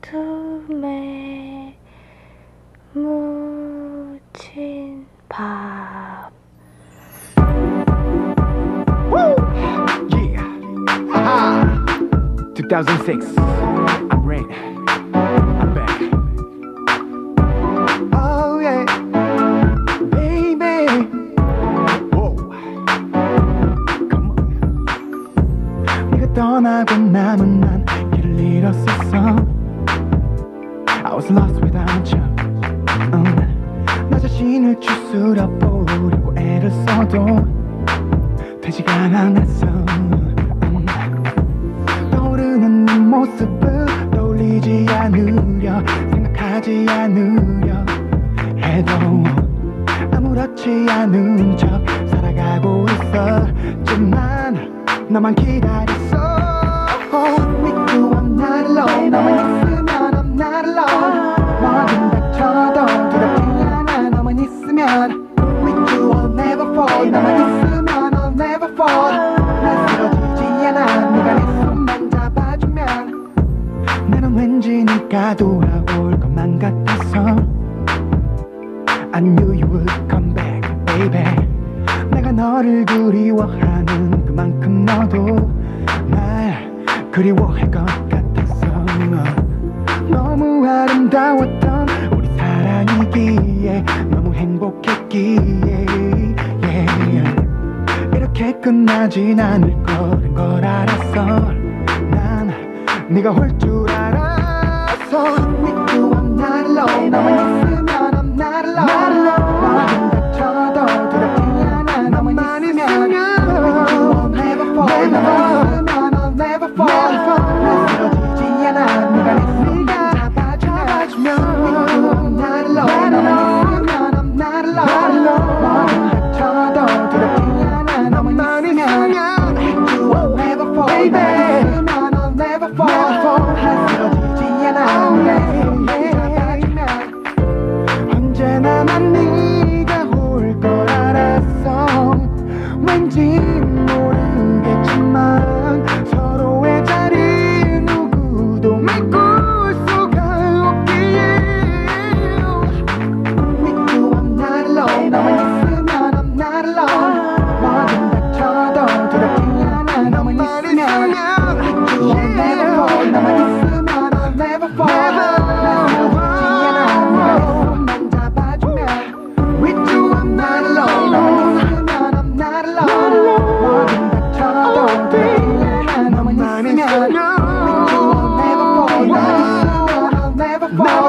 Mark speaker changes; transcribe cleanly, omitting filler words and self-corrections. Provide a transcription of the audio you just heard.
Speaker 1: 어둠에 묻힌 밥.
Speaker 2: Yeah. Aha. 2006. I'm Rain. I'm back. Oh yeah. Baby. Whoa. Come on. 네가 떠나고 남은 난 길을 잃었었어. I was lost without you. 나 자신을 추스러 보려고 애를 써도 되지가 않았어. 떠오르는 네 모습을 떠올리지 않으려 생각하지 않으려 해도 아무렇지 않은 척 살아가고 있었지만 너만 기다렸어. With you I'm not alone. 너만 있으면 I'm not alone. 뭐든 닥쳐도 두렵지 않아 너만 있으면. With you I'll never fall. 너만 있으면 I'll never fall. 난 쓰러지지 않아 네가 내 손만 잡아주면. 나는 왠지 네가 돌아올 것만 같아서 I knew you would come back, baby. 내가 너를 그리워하는 그만큼 너도 날 그리워할 것 같았어. 너무 아름다웠던 우리 사랑이기에 너무 행복했기에 yeah. 이렇게 끝나진 않을 거란 걸 알았어. 난 네가 올 줄 알았어. With you I'm not alone. 너만 있으면 I'm not alone. 뭐든 닥쳐도 두렵지 않아 너만 있으면. With you I'll never fall. 너만 있으면 I'll never fall. 난 쓰러지지 않아 네가 내 손만 잡아주면. With you I'm not alone. 너만 있으면 I'm not alone. 뭐든 닥쳐도 두렵지 않아 너만 있으면. With you I'll never fall. 너만 있으면 I'll never fall. 난 쓰러지지 않아 네가 내 손만 잡아주면. 언제나 난 네가 올 걸 알았어. 왠지 모르겠지만 서로의 자리 누구도 메꿀 수가 없기에. With you I'm not alone. 너만 있으면 I'm not alone. 뭐든 닥쳐도 두렵지 않아 너만 있으면. With you I'll never fall. 너만 있으면 I'll never fall. 난 쓰러지지 않아 네가 내 손만 잡아주면. With you I'm not alone. 너만 있으면 I'm not alone. 뭐든 닥쳐도 두렵지 않아 너만 있으면. With you I'll never fall. 너만 있으면 I'll never fall.